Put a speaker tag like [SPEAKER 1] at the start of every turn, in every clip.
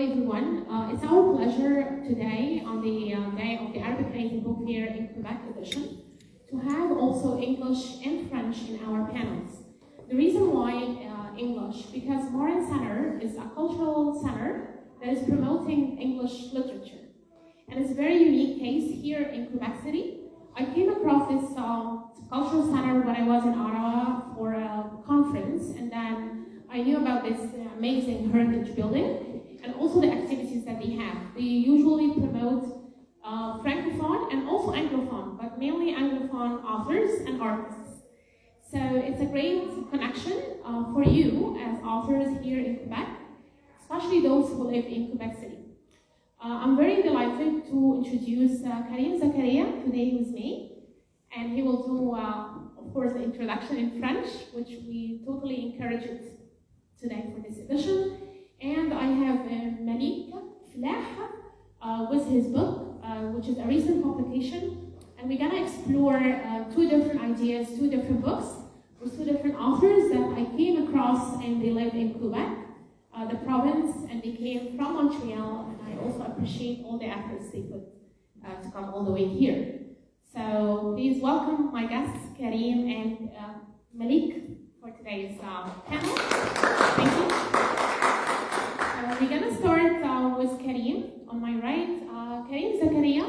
[SPEAKER 1] everyone. It's our pleasure today, on the day of the Arabic Creative Book Fair in Quebec edition, to have also English and French in our panels. The reason why English, because Morrin Centre is a cultural center that is promoting English literature. And it's a very unique case here in Quebec City. I came across this cultural center when I was in Ottawa for a conference, and then I knew about this amazing heritage building and also the activities that they have. They usually promote Francophone and also Anglophone, but mainly Anglophone authors and artists. So it's a great connection for you as authors here in Quebec, especially those who live in Quebec City. I'm very delighted to introduce Karim Zakaria today with me, and he will do, of course, the introduction in French, which we totally encourage it today for this edition. And I have Malik Filah with his book, which is a recent publication, and we're gonna explore two different ideas, two different books, with two different authors that I came across, and they live in Quebec, the province, and they came from Montreal, and I also appreciate all the efforts they put to come all the way here. So please welcome my guests, Karim and Malik, for today's panel. Thank you. We're gonna start with Karim on my right. Karim Zakaria,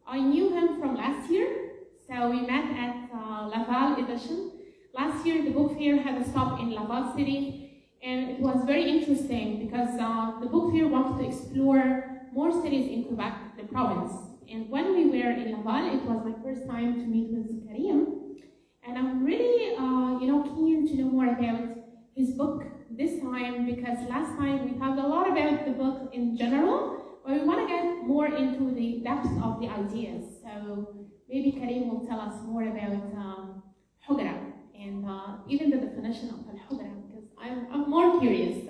[SPEAKER 1] I knew him from last year, so we met at Laval edition. Last year, the book fair had a stop in Laval City. And it was very interesting because the book fair wanted to explore more cities in Quebec, the province. And when we were in Laval, it was my first time to meet with Karim. And I'm really, keen to know more about his book this time, because last time we talked a lot about the book in general, but we want to get more into the depth of the ideas. So maybe Karim will tell us more about Hogra and even the definition of Hogra. I'm more curious.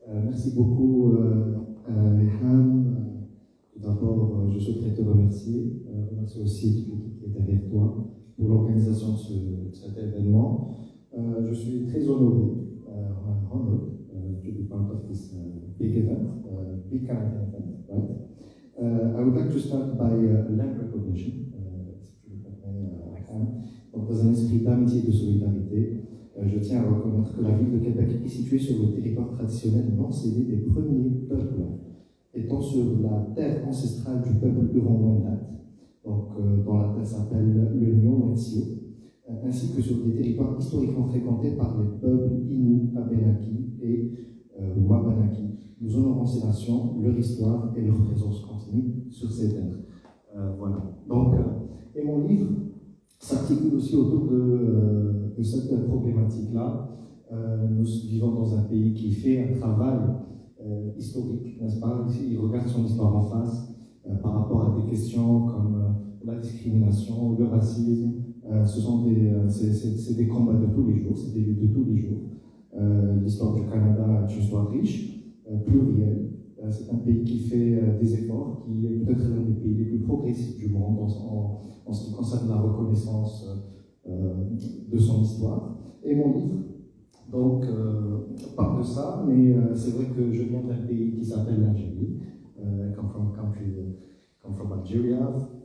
[SPEAKER 2] Merci beaucoup, Reham. Tout d'abord, je souhaiterais te remercier. Remercier aussi toute l'équipe qui est derrière toi pour l'organisation de cet événement. Je suis très honoré, I'm honored to be part of this big event, big kind of event, right? I would like to start by land recognition, si tu le permets, Reham. Donc, dans un esprit d'amitié et de solidarité, je tiens à reconnaître que la ville de Québec est située sur le territoire traditionnel non cédé des premiers peuples, étant sur la terre ancestrale du peuple Huron-Wendat, donc dont la terre s'appelle le Nyon-Wensio, ainsi que sur des territoires historiquement fréquentés par les peuples Innu, Abénaki et Wabanaki. Nous honorons ces nations, leur histoire et leur présence continue sur ces terres. Voilà. Donc, et mon livre s'articule aussi autour de cette problématique-là. Nous vivons dans un pays qui fait un travail historique, n'est-ce pas? Il regarde son histoire en face par rapport à des questions comme la discrimination, le racisme. C'est des combats de tous les jours, c'est des luttes de tous les jours. L'histoire du Canada est une histoire riche, plurielle. C'est un pays qui fait des efforts, qui est peut-être l'un des pays les plus progressifs du monde en ce qui concerne la reconnaissance de son histoire. Et mon livre donc parle de ça, mais c'est vrai que je viens d'un pays qui s'appelle l'Algérie. I come from Algeria,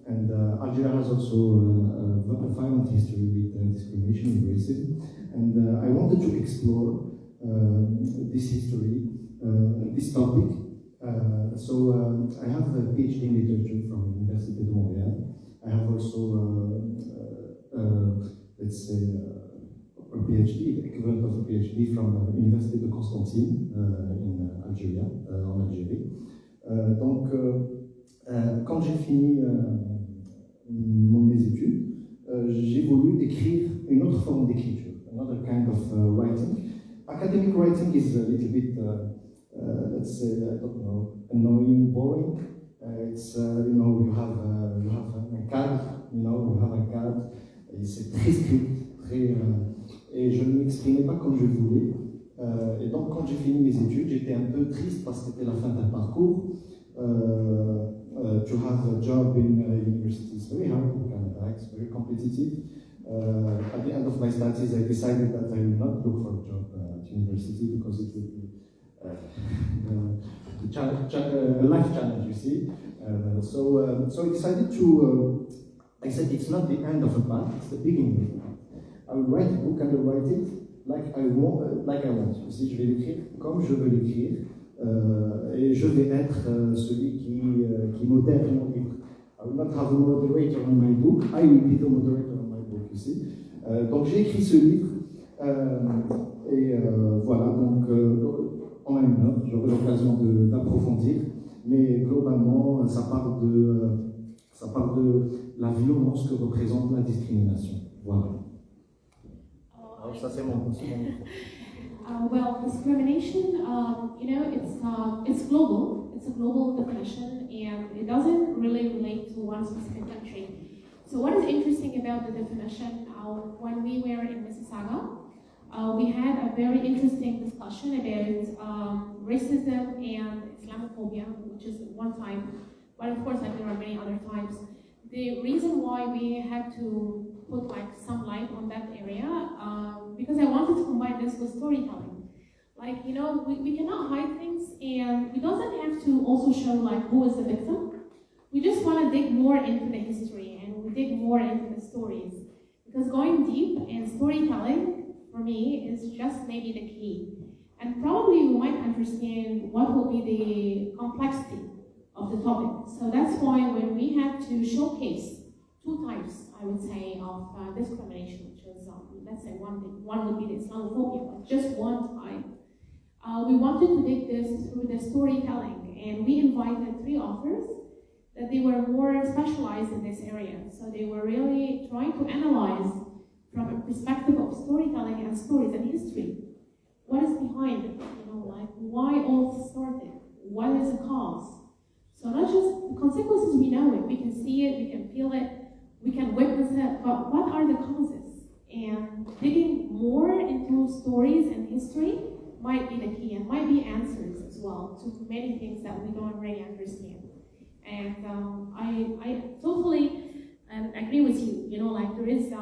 [SPEAKER 2] and Algeria has also a violent history with discrimination and racism. And I wanted to explore this history, this topic. So I have a PhD in literature from the University of Montreal. I have also, let's say, a PhD, the equivalent of a PhD from the University de Constantine in Algeria, en Algérie. Donc, quand j'ai fini mes études, j'ai voulu écrire une autre forme d'écriture, another kind of writing. Academic writing is a little bit let's say, I don't know, annoying, boring. It's, you have a cadre, you have a cadre, et c'est très strict, et je ne m'exprimais pas comme je voulais. Et donc, quand j'ai fini mes études, j'étais un peu triste parce que c'était la fin d'un parcours. To have a job in university is very hard in Canada, it's very competitive. At the end of my studies, I decided that I will not look for a job at university because it would be a life challenge, you see. So I decided to, I said it's not the end of a path, it's the beginning of a path. I will write a book and I will write it like I want. You see, je vais l'écrire comme je veux l'écrire, et je vais être celui qui modère mon livre. I will not have a moderator on my book, I will be the moderator on my book, you see. Donc j'ai écrit ce livre, et voilà, donc en une heure, j'aurai l'occasion d'approfondir, mais globalement, ça part de la violence que représente la discrimination. Voilà. Alors ça c'est mon
[SPEAKER 1] well, discrimination, it's global. It's a global definition, and it doesn't really relate to one specific country. So what is interesting about the definition, when we were in Mississauga, we had a very interesting discussion about racism and Islamophobia, which is one type, but of course there are many other types. The reason why we had to put some light on that area, because I wanted to combine this with storytelling. We cannot hide things, and we doesn't have to also show who is the victim. We just want to dig more into the history and we dig more into the stories, because going deep in storytelling for me is just maybe the key. And probably we might understand what will be the complexity of the topic. So that's why when we had to showcase two types, I would say, of discrimination, which is, let's say one thing. One would be the Islamophobia, but just one type. We wanted to dig this through the storytelling, and we invited 3 authors that they were more specialized in this area. So they were really trying to analyze from a perspective of storytelling and stories and history. What is behind it? Why all started? What is the cause? So not just the consequences, we know it, we can see it, we can feel it, we can witness it, but what are the causes? And digging more into stories and history might be the key, and might be answers as well to many things that we don't really understand. And I totally agree with you. There is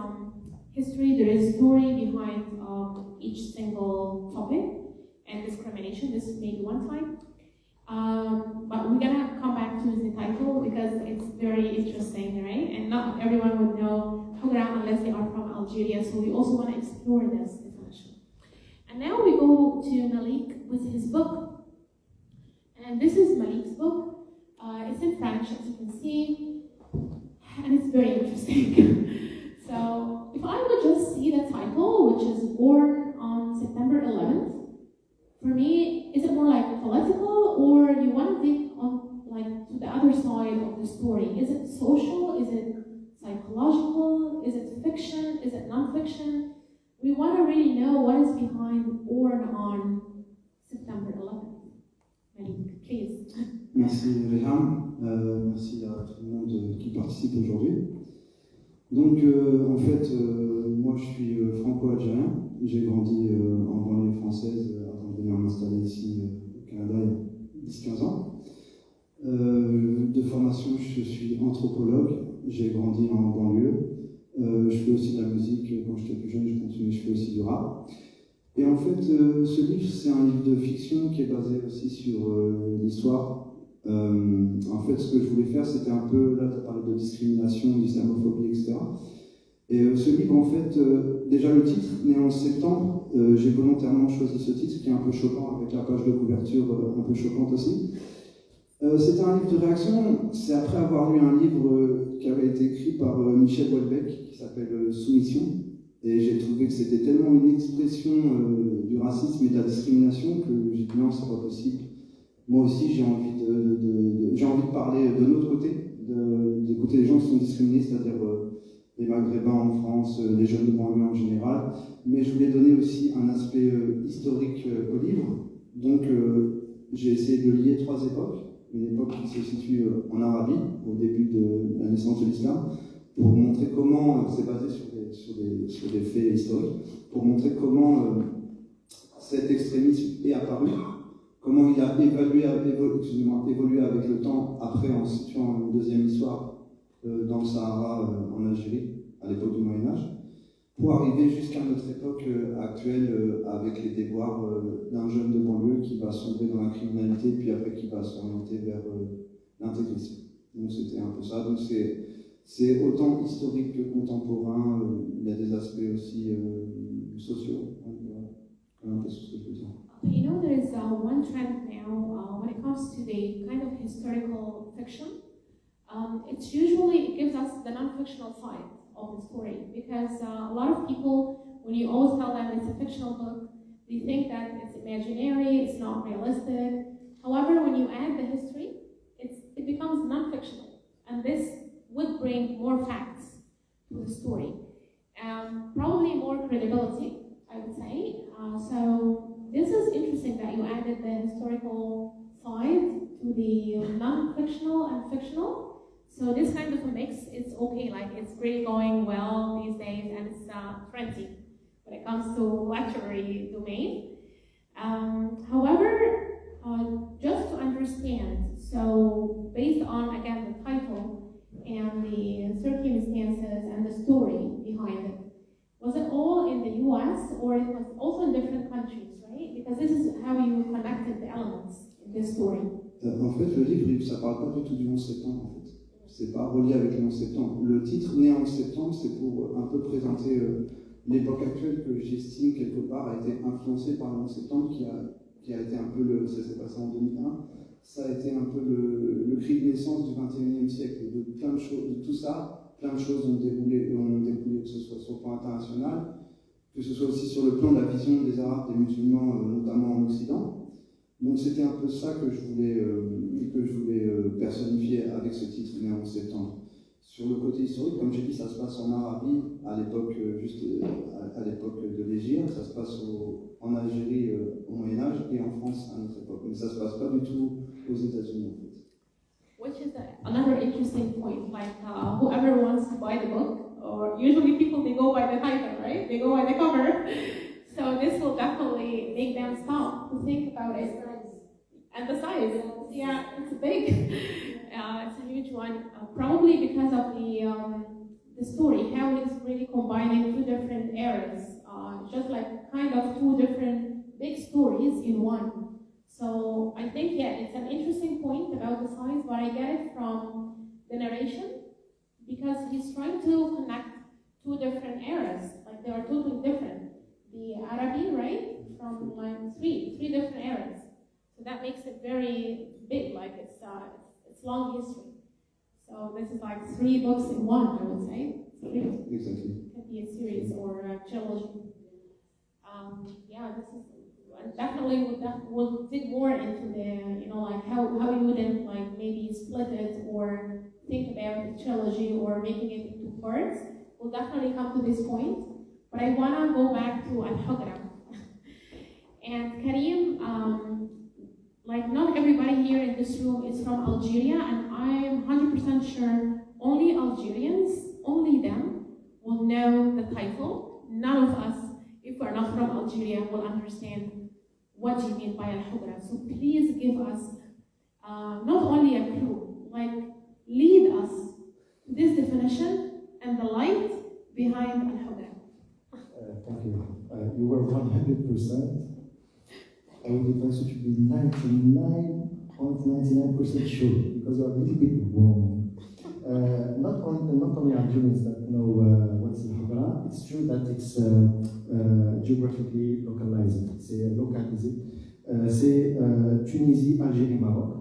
[SPEAKER 1] history, there is story behind each single topic, and discrimination. This may be one type. But we're gonna come back to the title because it's very interesting, right? And not everyone would know Hogra unless they are from Algeria, so we also want to explore this definition. And now we go to Malik with his book. And this is Malik's book. It's in French, as you can see, and it's very interesting. So if I would just see the title, which is Born on September 11th, for me, is it more political, or you want to dig on to the other side of the story? Is it social? Is it psychological? Is it fiction? Is it non-fiction? We want to really know what is behind Born on September 11th. Malik, please.
[SPEAKER 3] Merci Reham, merci à tout le monde qui participe aujourd'hui. Donc en fait, moi je suis franco-algérien, j'ai grandi en banlieue française avant de venir m'installer ici au Canada il y a 10-15 ans. De formation, je suis anthropologue, j'ai grandi en banlieue. Je fais aussi de la musique, quand j'étais plus jeune, je fais aussi du rap. Et en fait, ce livre, c'est un livre de fiction qui est basé aussi sur l'histoire. En fait, ce que je voulais faire, c'était un peu, là tu as parlé de discrimination, d'islamophobie, etc. Et ce livre, en fait, déjà le titre, né en septembre, j'ai volontairement choisi ce titre qui est un peu choquant, avec la page de couverture un peu choquante aussi. C'était un livre de réaction, c'est après avoir lu un livre qui avait été écrit par Michel Houellebecq, qui s'appelle Soumission, et j'ai trouvé que c'était tellement une expression du racisme et de la discrimination que j'ai dit non, c'est pas possible. Moi aussi, j'ai envie de parler de notre côté, d'écouter les gens qui sont discriminés, c'est-à-dire les Maghrébins en France, les jeunes de banlieue en général, mais je voulais donner aussi un aspect historique au livre. Donc j'ai essayé de lier 3 époques. Une époque qui se situe en Arabie, au début de la naissance de l'islam, pour montrer comment, c'est basé sur des faits historiques, pour montrer comment cet extrémisme est apparu, comment il a évolué avec le temps, après en situant une deuxième histoire dans le Sahara, en Algérie, à l'époque du Moyen-Âge. pour arriver jusqu'à notre époque actuelle avec les déboires d'un jeune de banlieue qui va sombrer dans la criminalité puis après qui va s'orienter vers l'intégrisme. Donc c'était un peu ça. Donc c'est autant historique que contemporain. Il y a des aspects aussi sociaux. Un peu ce que je veux dire.
[SPEAKER 1] You know, there is one trend now when it comes to the kind of historical fiction. It's usually, it gives us the non-fictional side of the story, because a lot of people, when you always tell them it's a fictional book, they think that it's imaginary, it's not realistic. However, when you add the history, it becomes non-fictional, and this would bring more facts to the story. Probably more credibility, I would say. So this is interesting that you added the historical side to the non-fictional and fictional. So this kind of a mix, it's okay, like it's really going well these days, and it's trendy when it comes to literary domain. However, just to understand, so based on, again, the title and the circumstances and the story behind it, was it all in the US or it was also in different countries, right? Because this is how you connected the elements in this story.
[SPEAKER 3] En fait, le livre, ça parle pas du tout du 11 septembre, en fait. C'est pas relié avec le 11 septembre. Le titre Né en 11 septembre, c'est pour un peu présenter l'époque actuelle que j'estime quelque part a été influencée par le 11 septembre, qui a été un peu ça s'est passé en 2001. Ça a été un peu le cri de naissance du 21e siècle. De plein de choses, de tout ça, plein de choses ont déroulé, que ce soit sur le plan international, que ce soit aussi sur le plan de la vision des Arabes, des musulmans, notamment en Occident. Donc c'était un peu ça que je voulais personnifier avec ce titre Né en 11 septembre. Sur le côté historique, comme j'ai dit, ça se passe en Arabie à l'époque à l'époque de l'Égypte, ça se passe en Algérie au Moyen-Âge et en France à notre époque. Mais ça se passe pas du tout aux États-Unis en fait.
[SPEAKER 1] Which is another interesting point. Like whoever wants to buy the book, or usually people they go by the title, right? They go by the cover. So this will definitely make them stop to think about it. And the size, yeah, it's big. It's a huge one. Probably because of the story, how it's really combining two different eras, just like kind of two different big stories in one. So I think, yeah, it's an interesting point about the size, but I get it from the narration because he's trying to connect two different eras, like they are totally different. The Arabi, right, from like three different eras. So that makes it very big, like it's long history. So this is like 3 books in one, I would say.
[SPEAKER 3] Exactly.
[SPEAKER 1] It could be a series or a trilogy. Yeah, this is definitely we'll dig more into the like how you wouldn't like maybe split it or think about the trilogy or making it into parts. We'll definitely come to this point, but I wanna go back to Hogra. And Karim, like not everybody here in this room is from Algeria, and I'm 100% sure only Algerians, only them, will know the title. None of us, if we're not from Algeria, will understand what you mean by Al-Hogra. So please give us not only a clue, like lead us to this definition and the light behind Al-Hogra.
[SPEAKER 2] Thank you. You were 100%. I would advise you to be 99.99% sure, because you're a little bit wrong. Not only Algerians that know what's Al-Hogra, it's true that it's geographically localized. C'est localisé. C'est Tunisie, Algérie, Maroc.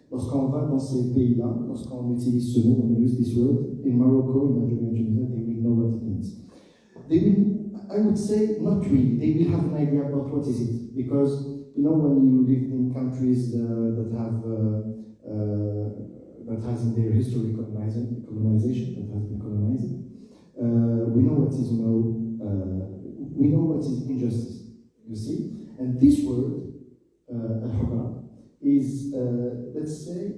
[SPEAKER 2] Lorsqu'on va dans ces pays-là, lorsqu'on utilise ce mot, on use this word, in Morocco, in Algeria, in Tunisia, they will know what it means. They will, I would say, not really. They will have an idea about what is it, because when you live in countries that has in their history colonization, that has been colonized, we know what is we know what is injustice. You see, and this word al-Hogra is let's say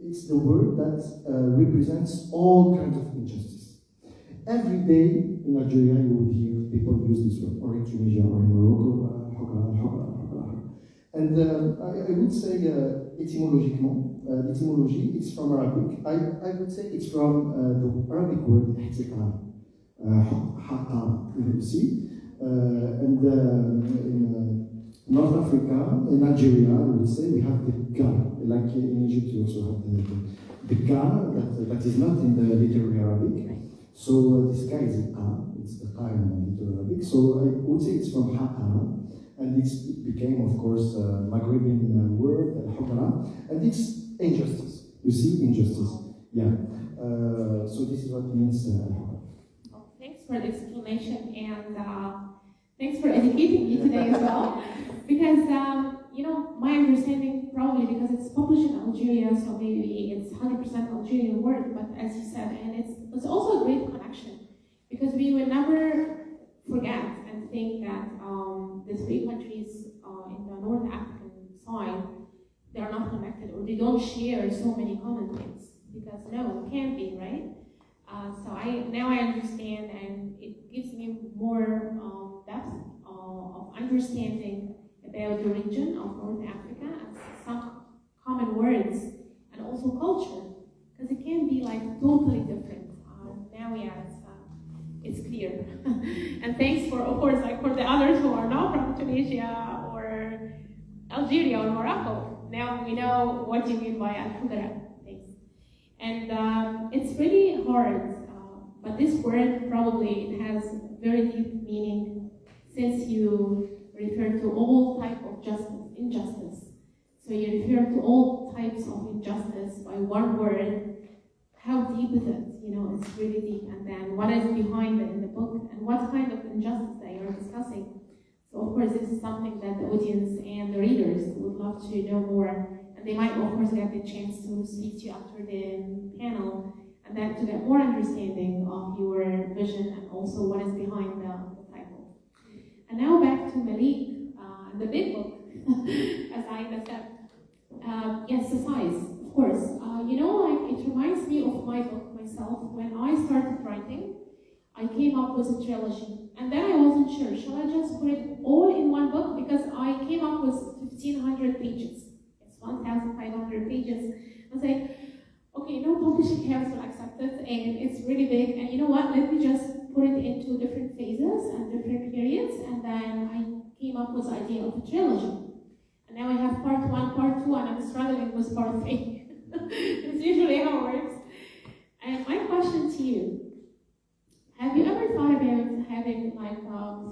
[SPEAKER 2] it's the word that represents all kinds of injustice. Every day in Algeria you will hear people use this word, or in Tunisia, or in Morocco. And I would say etymology, it's from Arabic. I would say it's from the Arabic word ihtikar. Haka aussi. And in North Africa, in Algeria, I would say we have the Ga. Like in Egypt, you also have the Ga that is not in the literary Arabic. So this Ga is a Qa. It's the Qa in literary Arabic. So I would say it's from Haka. And it became, of course, a Maghrebian word, Hogra. And it's injustice. You see, injustice. Yeah. So this is what it means.
[SPEAKER 1] Well, thanks for the explanation, and thanks for educating me today as well. Because you know, my understanding, probably because it's published in Algeria, so maybe it's 100% Algerian word. But as you said, and it's also a great connection, because we will never forget and think that the three countries in the North African side, they are not connected, or they don't share so many common things. Because no, it can't be, right? So now I understand, and it gives me more depth of understanding about the region of North Africa and some common words and also culture, because it can be like totally different. Now, yeah, it's clear. And thanks for, of course, like for the others who are not from Tunisia or Algeria or Morocco. Now we know what you mean by Al-Hogra. Thanks. And it's really hard, but this word probably it has very deep meaning, since you refer to all type of injustice. So you refer to all types of injustice by one word. How deep is it? You know, it's really deep. And then what is behind it in the book, and what kind of injustice that you're discussing. So of course, this is something that the audience and the readers would love to know more. And they might, of course, get the chance to speak to you after the panel, and then to get more understanding of your vision and also what is behind the title. And now back to Malik, the big book, as I said. Yes, the size, of course. You know, like it reminds me of my book myself. When I started writing, I came up with a trilogy, and then I wasn't sure, shall I just put it all in one book? Because I came up with 1,500 pages. It's 1,500 pages. I was like, okay, no publishing house will accept it, and it's really big, and you know what, let me just put it into different phases and different periods, and then I came up with the idea of a trilogy. And now I have part 1, part 2, and I'm struggling with part 3. It's usually how it works. And my question to you, have you ever thought about having like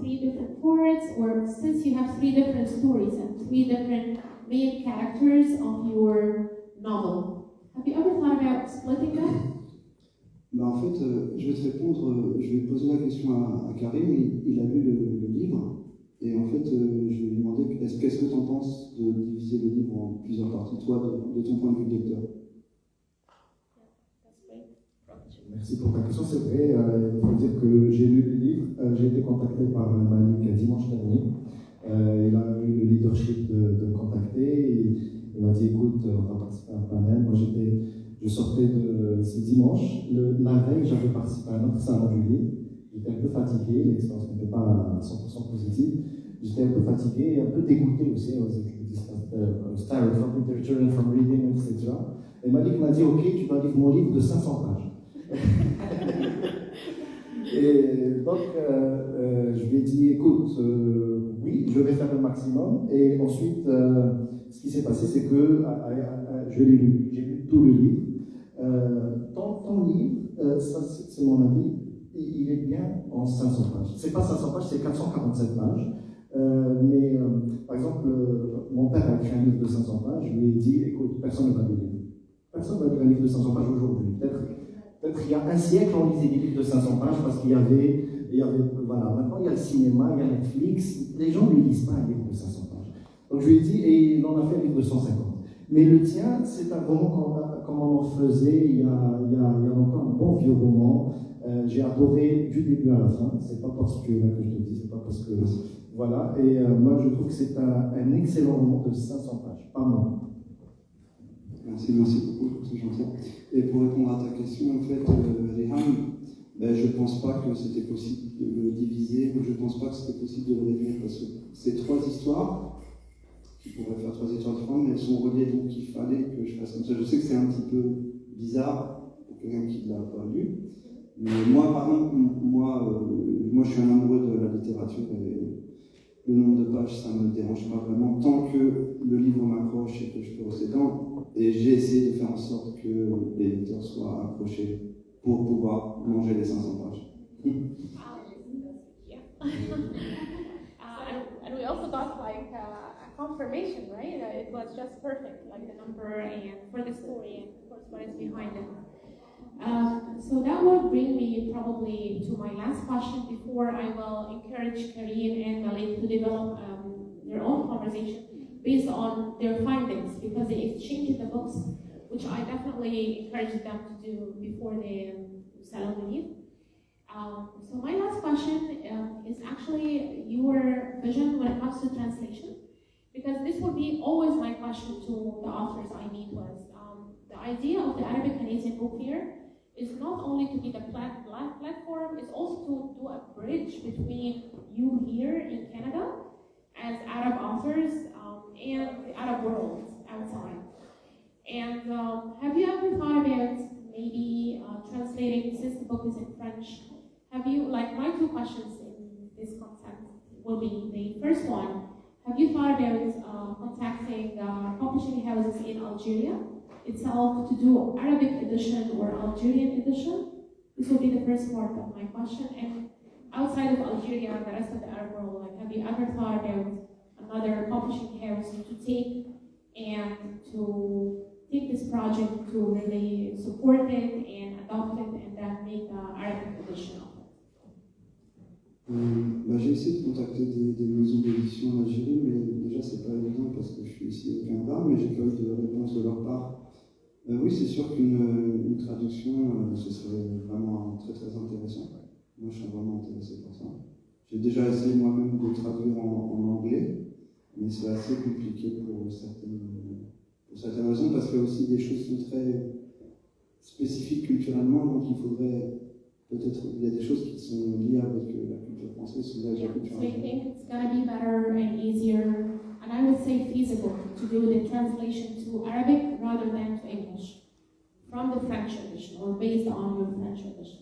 [SPEAKER 1] 3 different parts, or since you have 3 different stories and 3 different main characters of your novel, have you ever thought about splitting them?
[SPEAKER 3] Bah en fait, je vais te répondre, je vais poser la question à Karim, il a lu le livre, et en fait, je vais lui demander qu'est-ce que tu en penses de diviser le livre en plusieurs parties, toi, de ton point de vue de lecteur.
[SPEAKER 2] Merci pour ta question. C'est vrai, il faut dire que j'ai lu le livre, j'ai été contacté par Malik dimanche dernier. Il a eu le leadership de me contacter. Il m'a dit écoute, on va participer à un panel. Moi, je sortais de ce dimanche. La veille, j'avais participé à un autre salon du livre. J'étais un peu fatigué, l'expérience n'était pas à 100% positive. J'étais un peu fatigué et un peu dégoûté aussi. I was tired from literature and from reading, etc. Et Malik m'a dit ok, tu dois lire mon livre de 500 pages. Et donc, je lui ai dit, écoute, oui, je vais faire le maximum. Et ensuite, ce qui s'est passé, c'est que je l'ai lu, j'ai lu tout le livre. Ton livre, ça, c'est mon avis, il est bien en 500 pages. C'est pas 500 pages, c'est 447 pages. Mais, par exemple, mon père a écrit un livre de 500 pages, je lui ai dit, écoute, personne ne va le lire. Personne ne va lire un livre de 500 pages aujourd'hui. Peut-être il y a un siècle, on lisait des livres de 500 pages parce qu'il y avait, voilà, maintenant il y a le cinéma, il y a Netflix, les gens ne lisent pas un livre de 500 pages. Donc je lui ai dit, et il en a fait un livre de 150. Mais le tien, c'est un roman comme on en faisait il y a encore un bon vieux roman. J'ai adoré du début à la fin, c'est pas parce que là que je te dis, c'est pas parce que, voilà, et moi je trouve que c'est un excellent roman de 500 pages, pas moins.
[SPEAKER 3] Merci beaucoup, c'est gentil. Et pour répondre à ta question, en fait, Reham, ben, je ne pense pas que c'était possible de le diviser, ou je ne pense pas que c'était possible de le réduire, parce que c'est 3 histoires, qui pourraient faire 3 histoires différentes, mais elles sont reliées, donc il fallait que je fasse comme ça. Je sais que c'est un petit peu bizarre pour quelqu'un qui ne l'a pas lu, Mais moi, par exemple, moi, je suis un amoureux de la littérature et le nombre de pages, ça ne me dérange pas vraiment, tant que le livre m'accroche et que je peux rester dedans. Et j'ai essayé de faire en sorte que les lecteurs soient accrochés pour pouvoir manger les 500 pages.
[SPEAKER 1] Yeah. And we also got like a confirmation, right? It was just perfect, like the number and for the story and of course what is behind it. So that would bring me probably to my last question before I will encourage Karim and Malik to develop their own conversation based on their findings, because they exchanged the books, which I definitely encourage them to do before they sell and leave. So my last question is actually your vision when it comes to translation, because this will be always my question to the authors I meet with. The idea of the Arabic Canadian Book Fair is not only to be the platform, it's also to do a bridge between you here in Canada as Arab authors and the Arab world outside. And have you ever thought about maybe translating, since the book is in French, have you, like my two questions in this concept will be, the first one, have you thought about contacting publishing houses in Algeria itself to do Arabic edition or Algerian edition? This will be the first part of my question. And outside of Algeria and the rest of the Arab world, like, have you ever thought about another publishing house to take this project to really support it and adopt it and then make the Arabic edition of it?
[SPEAKER 3] J'ai essayé de contacter des maisons d'édition en Algérie, mais déjà c'est pas évident parce que je suis ici au Canada, mais j'ai pas eu de réponse de leur part. Oui, c'est sûr qu'une traduction, ce serait vraiment très très intéressant. Moi, je suis vraiment intéressé par ça. J'ai déjà essayé moi-même de traduire en anglais, mais c'est assez compliqué pour certaines raisons, parce qu'il y a aussi des choses qui sont très spécifiques culturellement, donc il faudrait peut-être, il y a des choses qui sont liées avec la culture française ou avec la culture
[SPEAKER 1] algérienne. So I think it's going to be better and easier, and I would say feasible, to do the translation to Arabic rather than to English, from the French edition, or based on your French edition.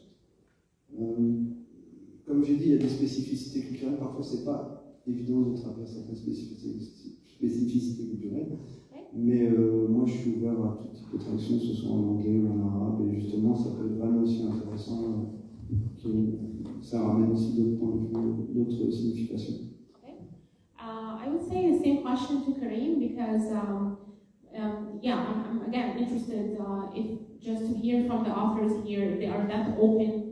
[SPEAKER 3] Comme j'ai dit, il y a des spécificités culturelles, parfois c'est pas évident de traduire certaines spécificités culturelles. Mais moi, je suis ouvert à tout type de traduction, que ce soit en anglais ou en arabe, et justement, ça peut être vraiment aussi intéressant, ça ramène aussi d'autres points de vue, d'autres significations.
[SPEAKER 1] Okay. I would say the same question to Karim, because I'm again interested just to hear from the authors here if they are that open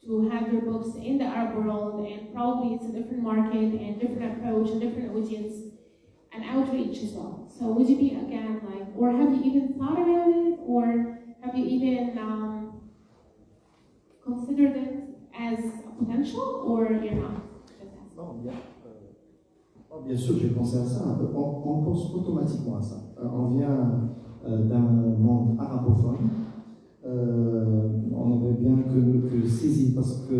[SPEAKER 1] to have their books in the Arab world, and probably it's a different market and different approach and different audience and outreach as well. So would you be again like, or have you even thought about it, or have you even considered it as a potential, or you're not?
[SPEAKER 2] Bien sûr, j'ai pensé à ça. On pense automatiquement à ça. On vient d'un monde arabophone. On aimerait bien que saisir, parce qu'on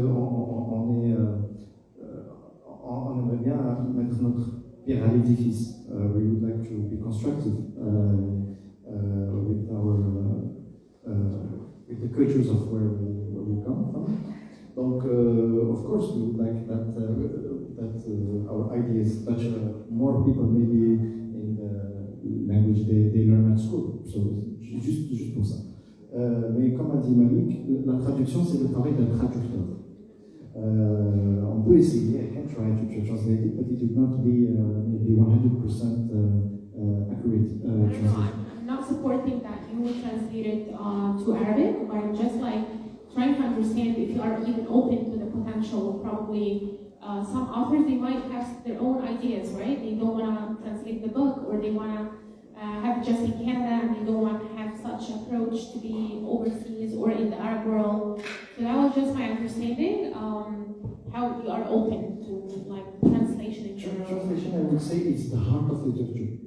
[SPEAKER 2] aimerait bien mettre notre pierre à l'édifice. We would like to be constructive with the cultures of where we come from. Donc, of course, we would like that our ideas touch more people, maybe in the language they learn at school. So, juste pour ça. Mais comme a dit Malik, la traduction, c'est le travail d'un traducteur. On peut essayer, I can try to translate it, but it will not be maybe 100% accurate translation.
[SPEAKER 1] I'm not supporting that you will translate it to Arabic, but I'm just like trying to understand if you are even open to the potential. Probably some authors, they might have their own ideas, right? They don't want to translate the book, or they want to have it just in Canada, and they don't want to have such approach to be overseas or in the Arab world. So that was just my understanding. How you are open to like translation in general.
[SPEAKER 2] Translation, I would say, is the heart of literature.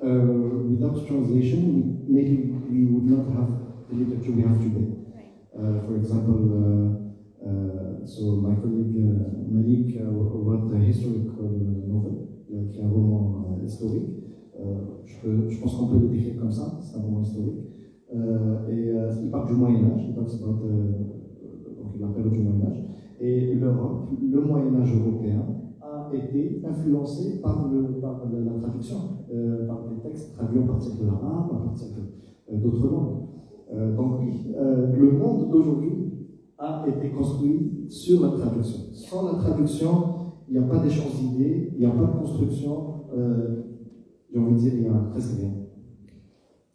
[SPEAKER 2] Without translation, maybe we would not have the literature we have today. For example, so my colleague Malik wrote a historical novel, qui est un roman historique. Je pense qu'on peut le décrire comme ça, c'est un roman historique. Et il parle du Moyen-Âge, il parle la période du Moyen-Âge. Et l'Europe, le Moyen-Âge européen, a été influencé par la traduction, par des textes traduits à partir de l'arabe, à partir d'autres langues. Donc oui, le monde d'aujourd'hui a été construit sur la traduction. Sans la traduction, il n'y a pas d'échange d'idées, il n'y a pas de construction, j'ai envie de dire, il n'y a presque rien.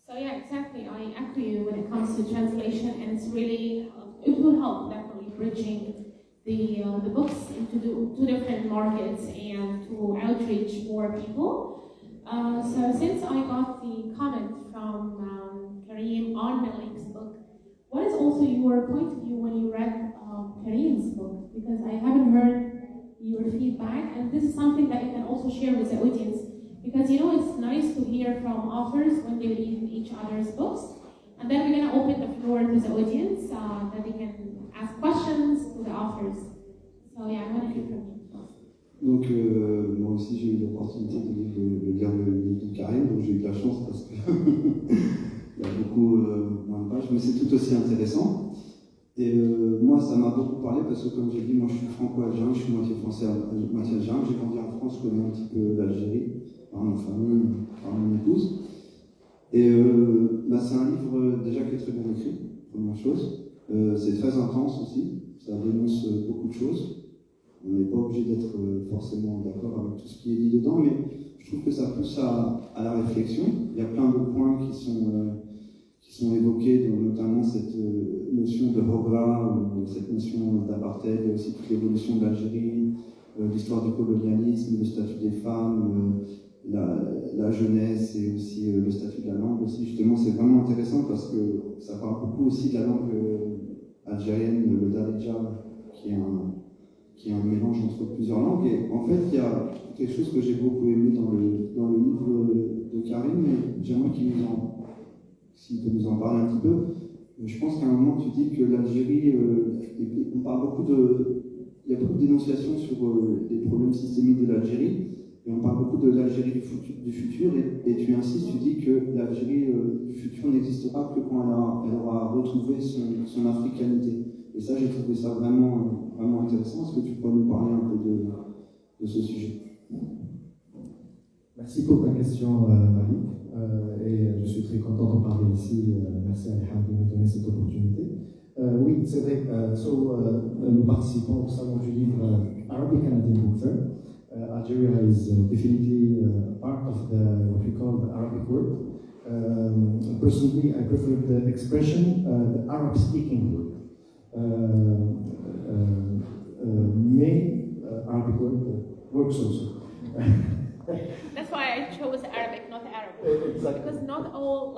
[SPEAKER 1] So yeah, exactly. I agree when it comes to translation, and it's really it will help definitely bridging the books into two different markets and to outreach more people. So since I got the comment from Karim on Malik's book, what is also your point of view when you read Karim's book? Because I haven't heard your feedback, and this is something that you can also share with the audience. Because you know it's nice to hear from authors when they read each other's books, and then we're going to open the floor to the audience that they can ask questions to the authors. So yeah, I want to hear from you.
[SPEAKER 3] Donc moi aussi j'ai eu l'opportunité de lire le livre de Karim, donc j'ai eu de la chance parce que il y a beaucoup moins de pages, mais c'est tout aussi intéressant. Et moi ça m'a beaucoup parlé parce que comme j'ai dit, moi je suis franco-algérien, je suis moitié français, moitié algérien, j'ai grandi en France, je connais un petit peu l'Algérie, par ma famille, par mon épouse. Et c'est un livre déjà qui est très bien écrit, première chose. C'est très intense aussi, ça dénonce beaucoup de choses. On n'est pas obligé d'être forcément d'accord avec tout ce qui est dit dedans, mais je trouve que ça pousse à la réflexion. Il y a plein de points qui sont évoqués, notamment cette notion de Hogra, cette notion d'apartheid, il y a aussi toute l'évolution de l'Algérie, l'histoire du colonialisme, le statut des femmes, la jeunesse et aussi le statut de la langue aussi. Justement, c'est vraiment intéressant parce que ça parle beaucoup aussi de la langue algérienne, le Darija, qui est un mélange entre plusieurs langues. Et en fait, il y a quelque chose que j'ai beaucoup aimé dans le livre de Karim, mais j'aimerais s'il peut nous en parler un petit peu. Je pense qu'à un moment, tu dis que l'Algérie, on parle il y a beaucoup de dénonciations sur les problèmes systémiques de l'Algérie, et on parle beaucoup de l'Algérie du futur, et tu insistes, tu dis que l'Algérie du futur n'existera que quand elle aura retrouvé son africanité. Et ça, j'ai trouvé ça vraiment, vraiment intéressant. Est-ce que tu peux nous parler un peu de ce sujet?
[SPEAKER 2] Merci pour ta question, Malik. Et je suis très content d'en parler ici. Merci à Reham de nous donner cette opportunité. Oui, c'est vrai. Nous participons au salon du livre Arabic Canadian Book Fair. Algeria is definitely part of what we call the Arabic world. Personally, I prefer the expression the Arab-speaking world. Arabic word works also.
[SPEAKER 1] That's why I chose Arabic, not Arabic.
[SPEAKER 2] Exactly.
[SPEAKER 1] Because not all,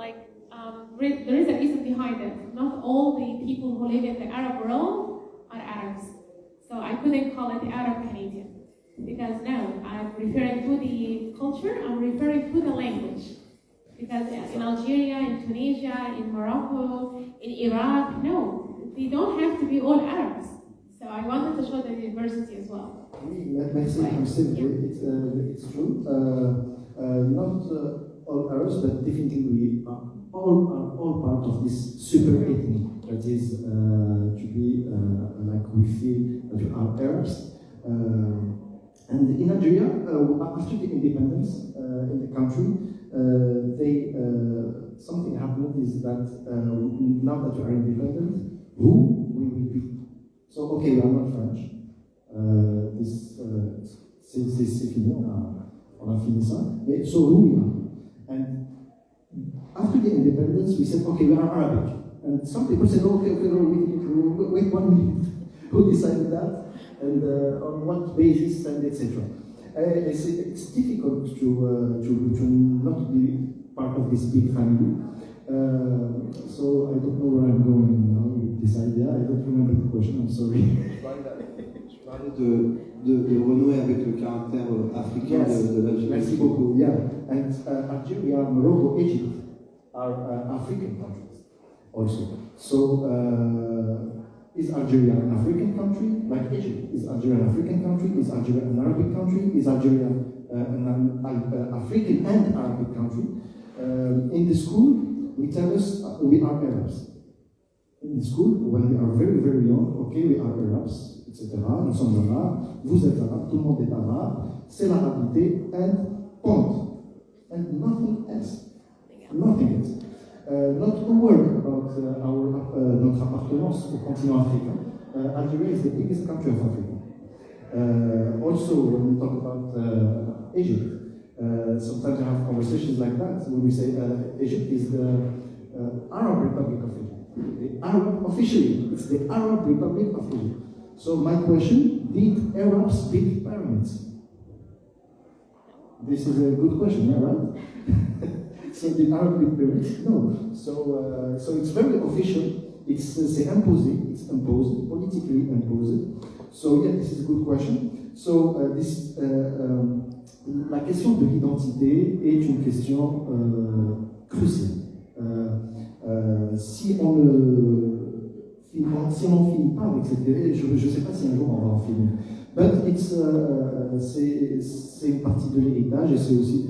[SPEAKER 1] there is a reason behind it. Not all the people who live in the Arab world are Arabs. So I couldn't call it Arab Canadian. Because no, I'm referring to the culture, I'm referring to the language. Because in Algeria, in Tunisia, in Morocco, in Iraq, no, they don't have to be all Arabs. So I wanted to show the diversity as well.
[SPEAKER 2] Merci, it's true. Not all Arabs, but definitely we are all part of this super ethnic that is to be like we feel that we are Arabs. And in Algeria, after the independence in the country, something happened is that now that we are independent, who we will be? So, okay, we are not French. C'est fini, on a fini ça. Mais so who we are? And after the independence, we said, okay, we are Arabic. And some people said, okay, wait 1 minute. Who decided that? And on what basis, and etc. It's difficult to not be part of this big family. So I don't know where I'm going now with this idea. I don't remember the question, I'm sorry.
[SPEAKER 3] Je parlais de renouer avec le caractère africain de l'Algérie.
[SPEAKER 2] Merci beaucoup. Yeah, and Algeria, Morocco, Egypt are African countries also. So is Algeria an African country like Egypt? Is Algeria an African country? Is Algeria an Arabic country? Is Algeria an African and Arabic country? In the school, we tell us we are Arabs. in school, when we are very, very young, okay, we are Arabs, etc. Nous sommes arabes, vous êtes arabe, tout le monde est arabe, c'est l'arabité, and point. And nothing else. Nothing else. Not a word about notre appartenance au continent africain. Algeria is the biggest country of Africa. Also, when we talk about Egypt, sometimes I have conversations like that when we say Egypt is the Arab Republic of Egypt. Officially, it's the Arab Republic of Egypt. So my question, did Arabs build pyramids? This is a good question, yeah, right? So did Arab build pyramids? No. So it's very official. It's imposé. It's imposed, politically imposed. So yeah, this is a good question. So la question de l'identité est une question cruciale. Si on n'en finit pas avec cette télé, je ne sais pas si un jour on va en finir. But c'est une partie de l'héritage et c'est aussi,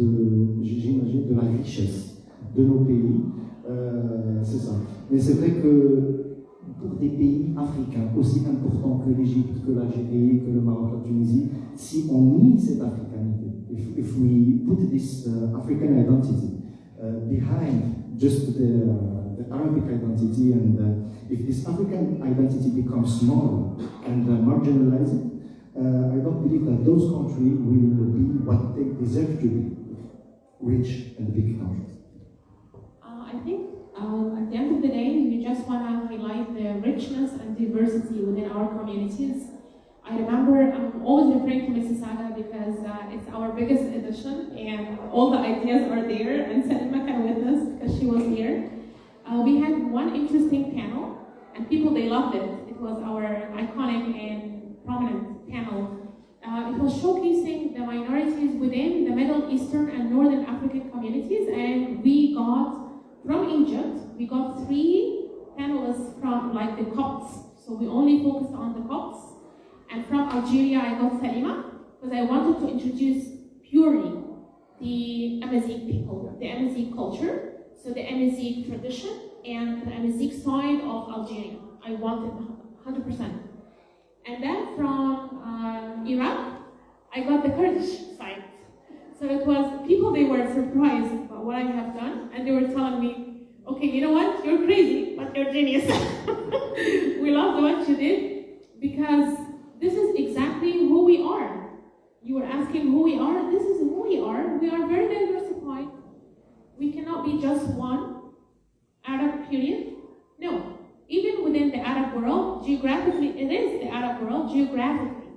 [SPEAKER 2] j'imagine, de la richesse de nos pays. C'est ça. Mais c'est vrai que pour des pays africains aussi importants que l'Égypte, que l'Algérie, que le Maroc, la Tunisie, si on nie cette africanité, if we put this African identity behind just the Arabic identity, and if this African identity becomes smaller and marginalized, I don't believe that those countries will be what they deserve to be, rich and big countries.
[SPEAKER 1] I think at the end of the day, we just want to highlight the richness and diversity within our communities. I remember I'm always referring to Mrs. Saga because it's our biggest edition and all the ideas are there, and Salima can witness because she was here. We had one interesting panel and people, they loved it. It was our iconic and prominent panel. It was showcasing the minorities within the Middle Eastern and Northern African communities, and we got, from Egypt, we got 3 panelists from like the Copts. So we only focused on the Copts. And from Algeria, I got Salima, because I wanted to introduce purely the Amazigh people, the Amazigh culture, so the Amazigh tradition and the Amazigh side of Algeria. I wanted 100%. And then from Iraq, I got the Kurdish side. So it was, people, they were surprised about what I have done, and they were telling me, okay, you know what, you're crazy, but you're genius. We loved what you did, because this is exactly who we are. You were asking who we are, this is who we are. We are very diversified. We cannot be just one Arab period. No, even within the Arab world, geographically, it is the Arab world, geographically.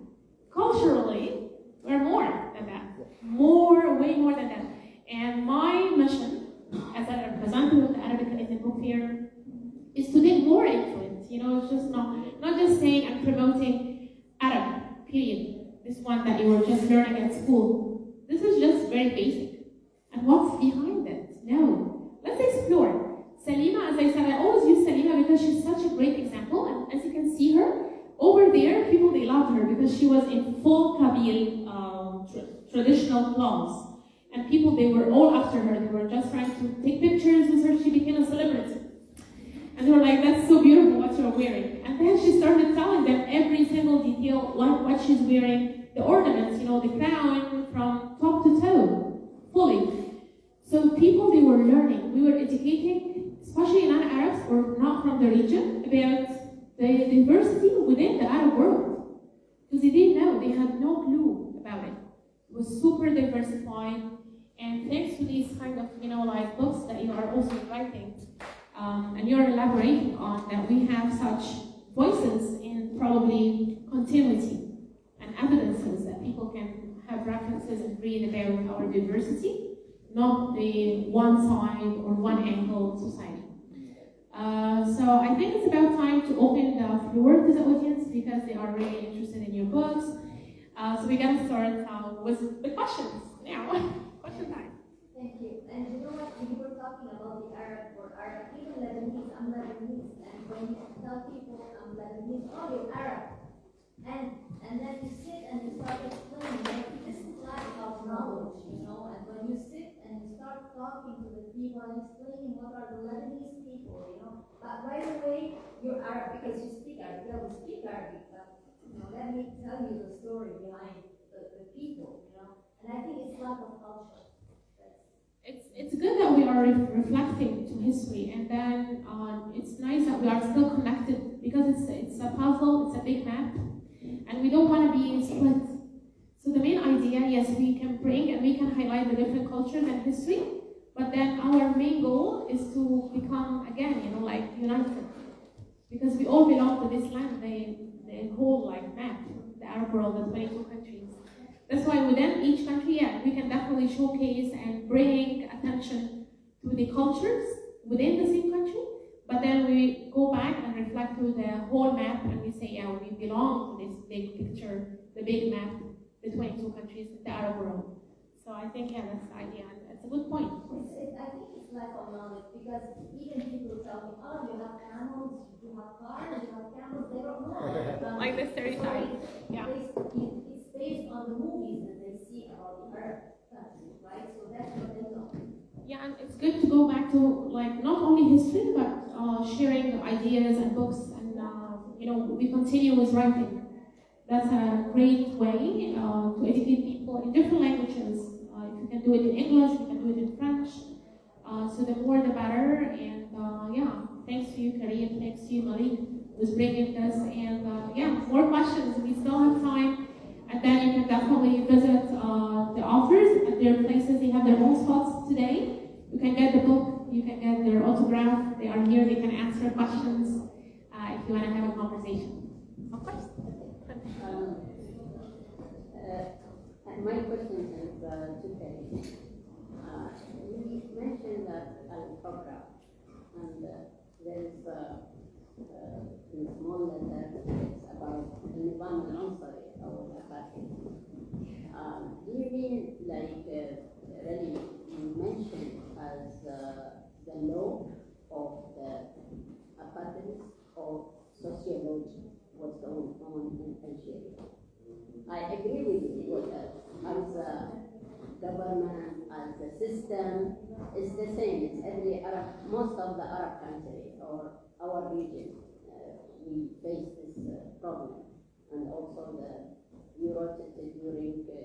[SPEAKER 1] Culturally, we're more than that. Way more than that. And my mission, as a representative of the Arabic Asian Book Fair, is to dig more into it. You know, it's just not just saying I'm promoting Arab, period. This one that you were just learning at school. This is just very basic. And what's behind it? No. Let's explore. Salima, as I said, I always use Salima because she's such a great example. And as you can see her, over there, people, they loved her because she was in full Kabyle traditional clothes. And people, they were all after her. They were just trying to take pictures with her. She became a celebrity. And they were like, that's so beautiful what you're wearing. And then she started telling them every single detail, what she's wearing, the ornaments, you know, the crown from top to toe, fully. So people, they were learning. We were educating, especially non-Arabs or not from the region, about the diversity within the Arab world. Because they didn't know, they had no clue about it. It was super diversified. And thanks to these kind of, you know, like books that you are also writing, and you're elaborating on, that we have such voices in probably continuity and evidences that people can have references and read about our diversity, not the one side or one angle society. So I think it's about time to open the floor to the audience because they are really interested in your books. So we're going to start with the questions now. Question time.
[SPEAKER 4] Thank you. And you know what, we were talking about the Arab or Arab, even Lebanese, I'm Lebanese. And when you tell people I'm Lebanese, oh, you're Arab. And then you sit and you start explaining, like, this is lack of knowledge, you know. And when you sit and you start talking to the people and explaining what are the Lebanese people, you know. But right away, you're Arab because you speak Arabic. Yeah, we speak Arabic, but you know, let me tell you the story behind the people, you know. And I think it's lack of culture.
[SPEAKER 1] It's good that we are reflecting to history, and then it's nice that we are still connected because it's a puzzle, it's a big map, and we don't want to be split. So the main idea, yes, we can bring and we can highlight the different cultures and history, but then our main goal is to become, again, you know, like united. Because we all belong to this land, the whole like map, the Arab world, the 22 countries. That's why within each country, yeah, we can definitely showcase and bring attention to the cultures within the same country, but then we go back and reflect to the whole map and we say, yeah, we belong to this big picture, the big map, the 22 countries, the Arab world. So I think, yeah, that's the idea, and it's a good point.
[SPEAKER 4] I think it's lack of knowledge because even people tell me, oh, you have camels, you have cars, you have camels, they don't know.
[SPEAKER 1] Like the stereotype, yeah.
[SPEAKER 4] It's based on the movies that they see about the Arab countries, right? So that's what they know.
[SPEAKER 1] Yeah, and it's good to go back to like not only history, but sharing ideas and books, and you know, we continue with writing. That's a great way to educate people in different languages. If you can do it in English, you can do it in French. So the more the better. And yeah, thanks to you, Karim. Thanks to you, Malik, who's bringing this. And yeah, more questions. We still have time. And then you can definitely visit the authors at their places. They have their own spots today. You can get the book. You can get their autograph. They are here. They can answer questions if you want to have a conversation. Of course.
[SPEAKER 5] My question is to Karim. You mentioned that Hogra, and there is in small letter it's about Nizam al-Ansari or Al-Fatih. Do you mean like really you mentioned as the law of the apartheid or sociology, what's going on in Algeria? I agree with you. As a government, as a system, it's the same. It's every Arab, most of the Arab country or our region, we face this problem. And also you wrote it during the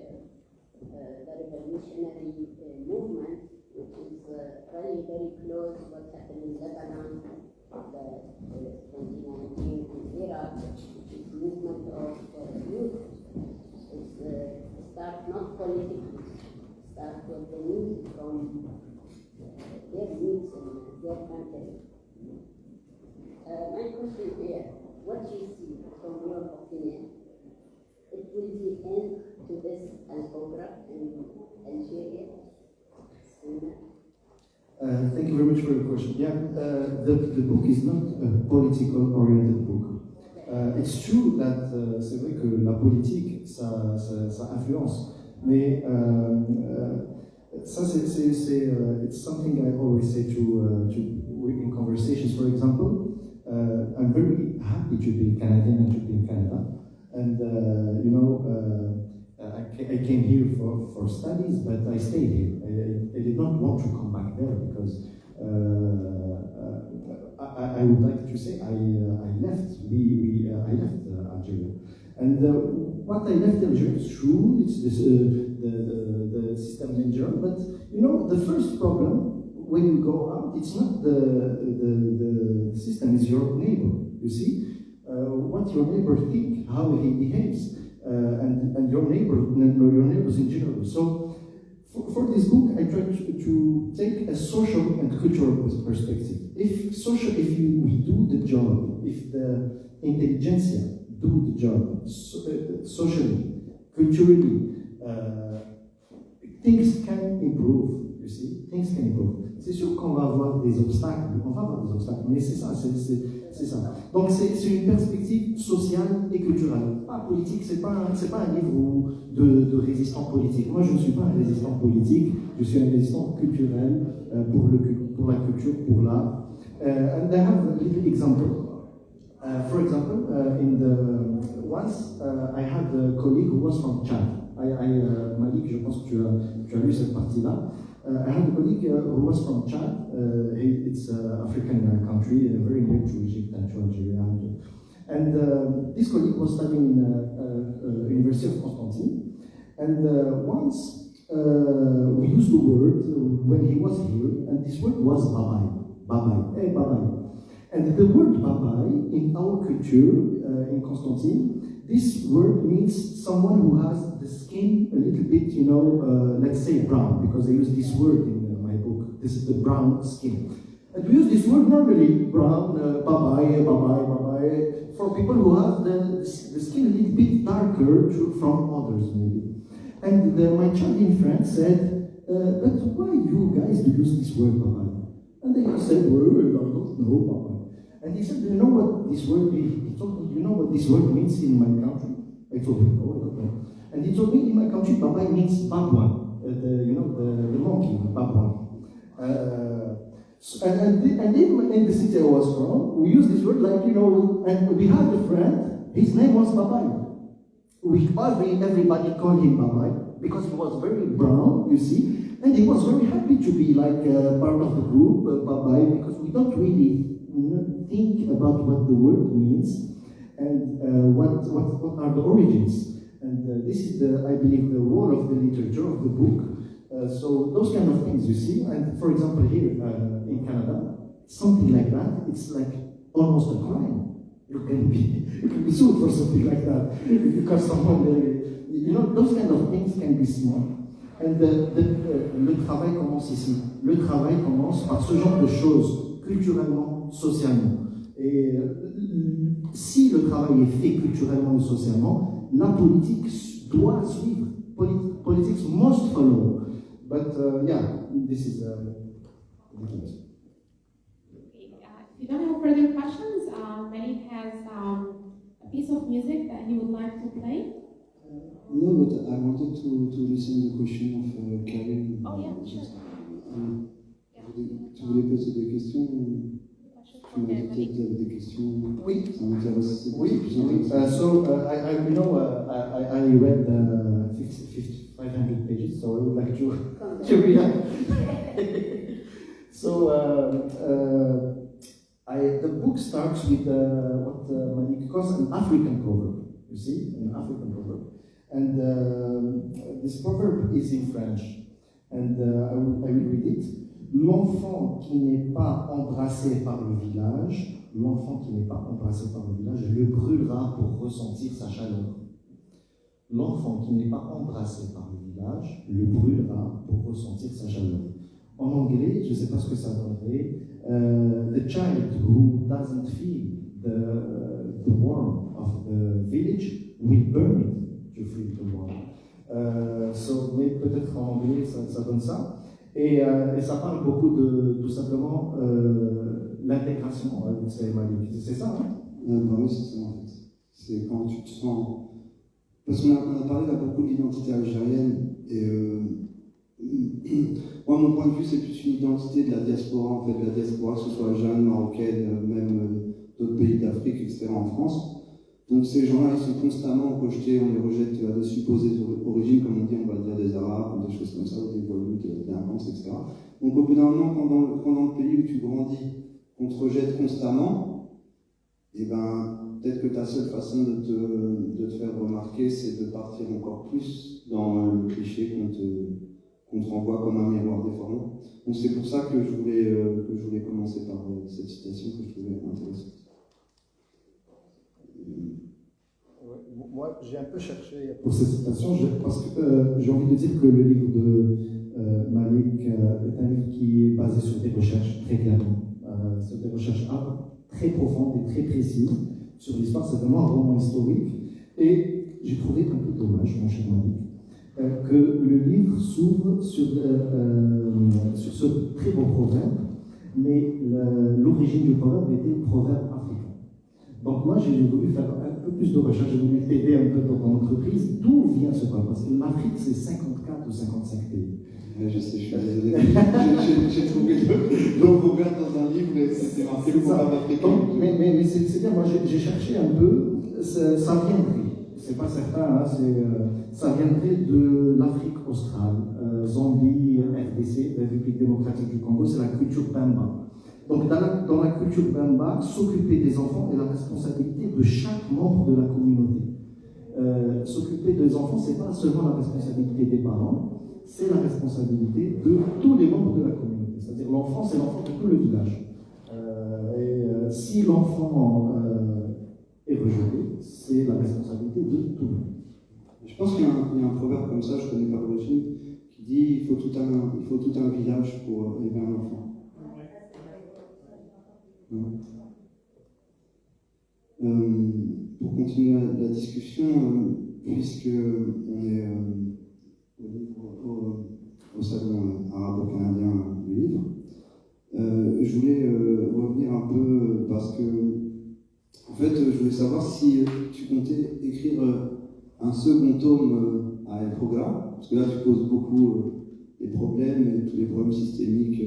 [SPEAKER 5] revolutionary movement, which is really very close to what's happening in Lebanon, the 2019 in Iraq, which is movement of youth. It's start not politically, start with the needs from their needs and their country. My question here, what do you see from your opinion? It will be end to this Hogra in Algeria?
[SPEAKER 2] Thank you very much for your question. Yeah, the book is not a political oriented book. It's true that c'est vrai que la politique ça influence, mais ça c'est it's something I always say to in conversations. For example, I'm very happy to be Canadian and to be in Canada, and you know. I came here for studies, but I stayed here. I did not want to come back there because I would like to say I left. I left Algeria, and what I left Algeria is true. It's this, the system in Algeria, but you know the first problem when you go out, it's not the system; it's your neighbor. You see what your neighbor think, how he behaves. And your neighbors in general. So, for this book, I tried to take a social and cultural perspective. If we do the job, if the intelligentsia do the job socially, culturally, things can improve. You see, things can improve. C'est sûr qu'on va avoir des obstacles, mais c'est ça, c'est ça. Donc c'est une perspective sociale et culturelle, pas politique. C'est pas un livre de résistant politique. Moi je ne suis pas un résistant politique, je suis un résistant culturel pour la culture, pour l'art. And I have a little example. For example, once I had a colleague who was from Chad. Malik, je pense que tu as lu cette partie-là. I had a colleague who was from Chad. It's an African country, very near to Egypt and to Algeria. And this colleague was studying in University of Constantine. And once we used the word when he was here, and this word was babai. Babai, hey babai. And the word babai in our culture in Constantine, this word means someone who has the skin a little bit, let's say brown, because I use this word in my book. This is the brown skin. And we use this word normally, brown, babai, for people who have the skin a little bit darker from others, maybe. And my child in France said, but why you guys do use this word, babai? And they said, well, I don't know, babai. And he said, do you know what this word means? He told me, do you know what this word means in my country? I told him, no, I don't know. And he told me, in my country, babai means babouin. The monkey, babouin. And in the city I was from, we used this word like, and we had a friend, his name was Babai. Everybody called him Babai because he was very brown, you see, and he was very happy to be like part of the group, Babai, because we don't really think about what the word means and what are the origins. And this is, I believe, the role of the literature, of the book. So those kind of things, you see, and for example here in Canada, something like that, it's like almost a crime. You can be sued for something like that because someone, those kind of things can be small. And le travail commence ici. Le travail commence par ce genre de choses, culturellement, socialement. Et si le travail est fait culturellement et socialement, la politique doit suivre. Politics must follow. But this is the case.
[SPEAKER 1] If you don't have further questions, Malik has a piece of music that he would like to play.
[SPEAKER 3] No, but I wanted to listen to the question of Karim.
[SPEAKER 1] Oh yeah, sure.
[SPEAKER 3] Tu voulais poser des questions? Tu m'as dit peut-être qu'il y avait des questions.
[SPEAKER 2] Oui.
[SPEAKER 3] Ça m'intéresse.
[SPEAKER 2] Oui. So I read 500 pages, so I would like to read that. So the book starts with what Malik calls an African proverb. You see, an African proverb, and this proverb is in French, and I will read it. L'enfant qui n'est pas embrassé par le village, le brûlera pour ressentir sa chaleur. L'enfant qui n'est pas embrassé par le village, le brûlera pour ressentir sa chaleur. En anglais, je ne sais pas ce que ça donnerait. The child who doesn't feel the warmth of the village will burn it to feel the warmth. Mais peut-être en anglais, ça donne ça. Et ça parle beaucoup de tout simplement l'intégration, c'est ça, hein?
[SPEAKER 3] Oui, c'est ça en fait. C'est quand tu te sens. Parce qu'on a parlé là beaucoup de l'identité algérienne, et moi, mon point de vue, c'est plus une identité de la diaspora, en fait, de la diaspora, que ce soit algérienne, marocaine, même d'autres pays d'Afrique, etc., en France. Donc ces gens-là, ils sont constamment rejetés, on les rejette à de supposées origines, comme on dit, on va dire des Arabes, ou des choses comme ça, ou des voyous, des délinquances, etc. Donc au bout d'un moment, quand dans le pays où tu grandis, on te rejette constamment, et ben peut-être que ta seule façon de te faire remarquer, c'est de partir encore plus dans le cliché qu'on te renvoie comme un miroir déformant. Donc c'est pour ça que je voulais commencer par cette citation que je trouvais intéressante.
[SPEAKER 2] Moi, j'ai un peu cherché pour cette citation, parce que j'ai envie de dire que le livre de Malik est un livre qui est basé sur des recherches très clairement, sur des recherches très profondes et très précises sur l'histoire. C'est vraiment un roman historique. Et j'ai trouvé un peu dommage, mon cher Malik, que le livre s'ouvre sur ce très beau proverbe, mais l'origine du proverbe était un proverbe africain. Donc moi, j'ai voulu faire un peu plus de recherche, j'ai voulu t'aider un peu dans ton entreprise. D'où vient ce proverbe? Parce que l'Afrique, c'est 54 ou 55 pays.
[SPEAKER 3] Je sais, je suis désolé. J'ai trouvé le proverbe dans un livre et c'était marqué le proverbe africain.
[SPEAKER 2] Mais c'est bien, moi j'ai cherché un peu, ça viendrait. c'est pas certain, hein, ça viendrait de l'Afrique australe, Zambie, RDC, République démocratique du Congo, c'est la culture Bamba. Donc dans la culture Bamba, s'occuper des enfants est la responsabilité de chaque membre de la communauté. S'occuper des enfants, c'est pas seulement la responsabilité des parents, c'est la responsabilité de tous les membres de la communauté. C'est-à-dire l'enfant, c'est l'enfant de tout le village. Si l'enfant est rejeté, c'est la responsabilité de tout le monde.
[SPEAKER 3] Je pense qu'il y a un proverbe comme ça, je ne connais pas l'origine, qui dit il faut tout un village pour élever un enfant. Pour continuer la discussion, puisque on est au salon arabo-canadien du livre, je voulais revenir un peu parce que, en fait, je voulais savoir si tu comptais écrire un second tome à Hogra, parce que là tu poses beaucoup les problèmes et tous les problèmes systémiques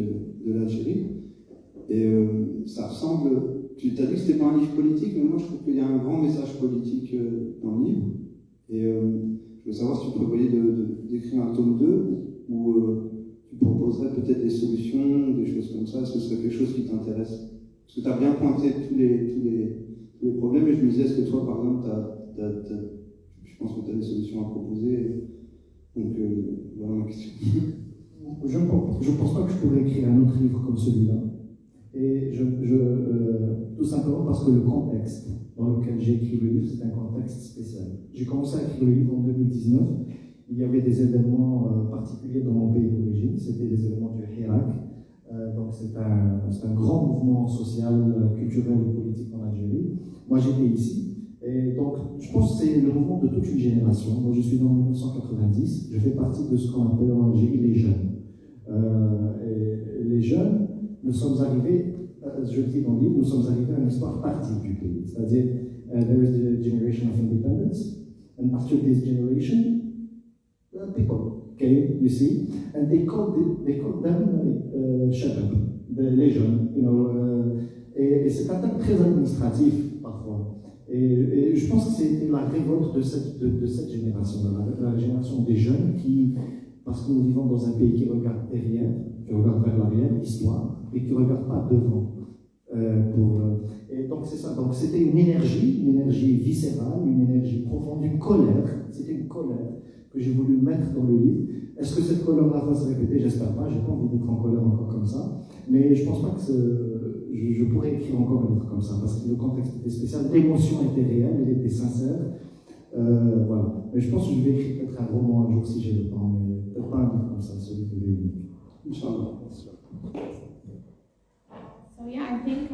[SPEAKER 3] de l'Algérie. Et ça ressemble, tu t'as dit que c'était pas un livre politique, mais moi je trouve qu'il y a un grand message politique dans le livre. Et je voulais savoir si tu prévoyais d'écrire un tome 2 ou tu proposerais peut-être des solutions, des choses comme ça. Est-ce que ce serait quelque chose qui t'intéresse? Parce que tu as bien pointé tous les problèmes, et je me disais, est-ce que toi par exemple, je pense que tu as des solutions à proposer. Donc voilà ma question.
[SPEAKER 2] Je ne pense pas que je pourrais écrire un autre livre comme celui-là. Et tout simplement parce que le contexte dans lequel j'ai écrit le livre, c'est un contexte spécial. J'ai commencé à écrire le livre en 2019. Il y avait des événements particuliers dans mon pays d'origine. C'était des événements du Hirak. Donc c'est un grand mouvement social, culturel et politique en Algérie. Moi j'étais ici. Et donc je pense que c'est le mouvement de toute une génération. Moi je suis né en 1990. Je fais partie de ce qu'on appelle en Algérie les jeunes. Et les jeunes, nous sommes arrivés, je le dis dans le livre, nous sommes arrivés à une histoire tardive du pays. C'est-à-dire, there is the generation of independence, and after this generation, people came, you see, and they called them shabab, les jeunes, you know, et c'est un terme très administratif parfois. Et je pense que c'était la révolte de cette génération, la génération des jeunes qui, parce que nous vivons dans un pays qui regarde derrière, qui regarde vers l'arrière, l'histoire, et qui ne regarde pas devant. Et donc c'est ça. Donc c'était une énergie viscérale, une énergie profonde, une colère. C'était une colère que j'ai voulu mettre dans le livre. Est-ce que cette colère-là va se répéter? J'espère pas. J'ai pas envie d'être en colère encore comme ça. Mais je pense pas que je pourrais écrire encore un livre comme ça parce que le contexte était spécial, l'émotion était réelle, elle était sincère. Voilà. Mais je pense que je vais écrire peut-être un roman un jour si j'ai le temps, mais peut-être pas un livre comme ça, celui que j'ai écrit. Inch'Allah.
[SPEAKER 1] So yeah, I think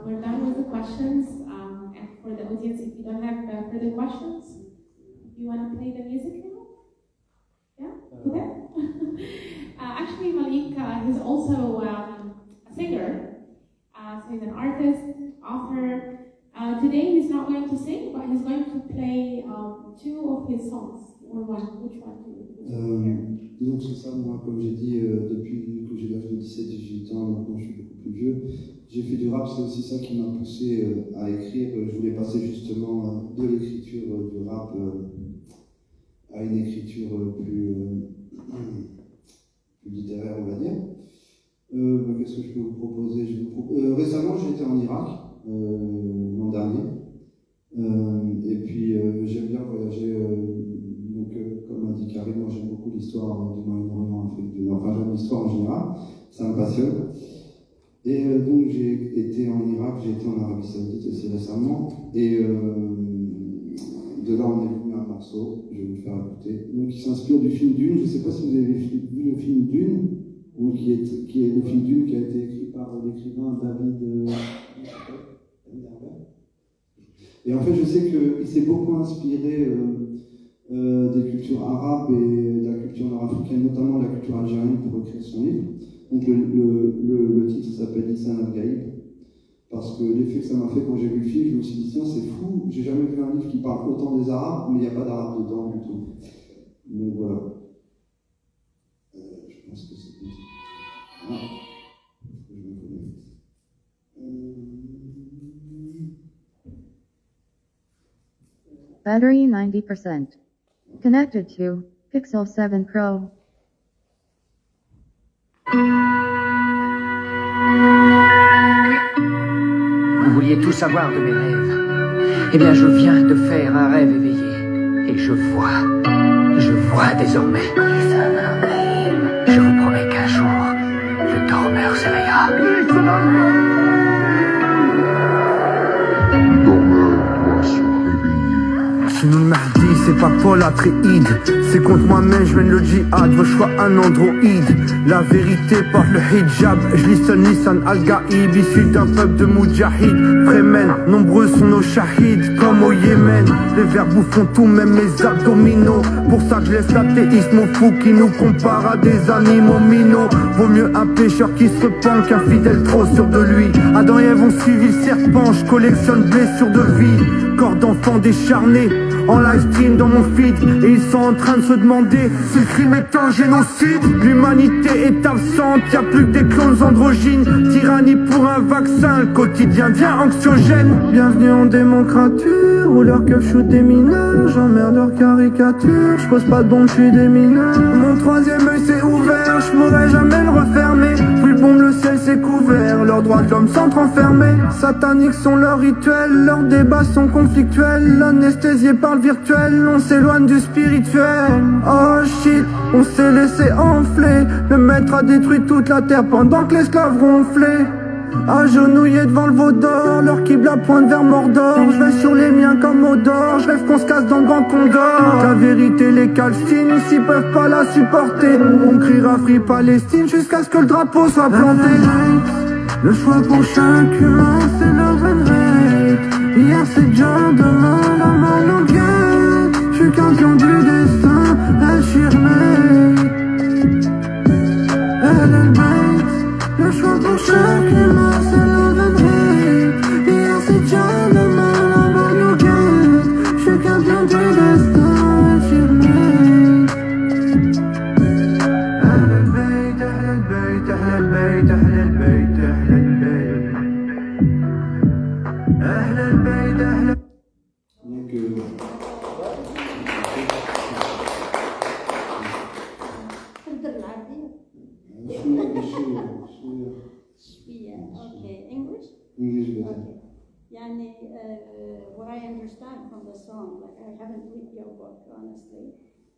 [SPEAKER 1] we're done with the questions. And for the audience, if you don't have further questions, you want to play the music now? Yeah? Okay. Actually, Malik is also a singer. So he's an artist, author. Today he's not going to sing, but he's going to play two of his songs. Or one. Which one do you
[SPEAKER 3] donc c'est ça, moi, comme j'ai dit, depuis que j'ai l'âge de 17-18 ans, maintenant je suis beaucoup plus vieux, j'ai fait du rap, c'est aussi ça qui m'a poussé à écrire. Je voulais passer justement de l'écriture du rap à une écriture plus littéraire, on va dire. Qu'est-ce que je peux vous proposer? Récemment, j'étais en Irak, l'an dernier, et puis j'aime bien voyager. Donc, comme a dit Karim, moi j'aime beaucoup l'histoire du Moyen-Orient, Afrique du Nord. Enfin, j'aime l'histoire en général, ça me passionne. Et donc, j'ai été en Irak, j'ai été en Arabie Saoudite aussi récemment. Et de là, on a vu un morceau, je vais vous le faire écouter. Donc, il s'inspire du film Dune. Je ne sais pas si vous avez vu le film Dune, donc, qui est le film Dune qui a été écrit par l'écrivain David. Et en fait, je sais qu'il s'est beaucoup inspiré des cultures arabes et de la culture nord-africaine, notamment la culture algérienne, pour écrire son livre. Donc le titre s'appelle Lisan al-Gaïb, parce que l'effet que ça m'a fait quand j'ai vu le film, je me suis dit tiens, c'est fou, j'ai jamais vu un livre qui parle autant des arabes, mais il n'y a pas d'arabe dedans du tout. Donc voilà. Je pense que c'est tout. Ah. Je me connecte.
[SPEAKER 6] Battery 90%. Connected to Pixel 7 Pro.
[SPEAKER 7] Vous vouliez tout savoir de mes rêves. Eh bien, je viens de faire un rêve éveillé. Et je vois désormais. Je vous promets qu'un jour, le dormeur s'éveillera.
[SPEAKER 8] Sinon le Mahdi, c'est pas Paul Atréide. C'est contre moi-même, je mène le djihad. Vos choix un androïde. La vérité porte le hijab. Je lis seul Nissan Al-Gaïb, issu d'un peuple de Moudjahid. Fremen, nombreux sont nos shahids, comme au Yémen. Les verbes font tout, même mes abdominaux. Pour ça que je laisse l'athéisme aux fous qui nous comparent à des animaux minots. Vaut mieux un pécheur qui se repent qu'un fidèle trop sûr de lui. Adam et Ève ont suivi le serpent, je collectionne blessures de vie. Corps d'enfant décharné, en live stream dans mon feed. Et ils sont en train de se demander si le crime est un génocide. L'humanité est absente, y'a plus que des clones androgynes. Tyrannie pour un vaccin, le quotidien devient anxiogène. Bienvenue en démocrature, où leur keuf shoot des mineurs. J'emmerde leur caricature, j'pose pas de bombe, j'suis des mineurs. Mon troisième œil s'est ouvert, j'pourrais jamais le refermer. Puis le bombe, le ciel s'est couvert, leurs droits de l'homme sont enfermés. Sataniques sont leurs rituels, leurs débats sont conflictuels. Anesthésiés par le virtuel, on s'éloigne du spirituel. Oh shit, on s'est laissé enfler. Le maître a détruit toute la terre pendant que l'esclave ronflait. Agenouillé devant le veau d'or, leur Qibla pointe vers Mordor. Je vais sur les miens comme Odor, je rêve qu'on se casse dans le grand condor. La vérité les calcine, ici peuvent pas la supporter. On criera Free Palestine jusqu'à ce que le drapeau soit planté. Le choix pour chaque humain, c'est love and hate. Hier c'est John, demain la main en guette. J'suis qu'un du destin, elle chirmée. Elle est bête. Le choix pour chaque humain, c'est love and hate. Hier c'est John, demain la main en guette. J'suis qu'un du destin, elle chirmée. أهل البيت أهل البيت أهل البيت أهل البيت أهل البيت أهل البيت.
[SPEAKER 5] Okay, English? Okay. Yani, what I understand from the song, like I haven't read your book honestly,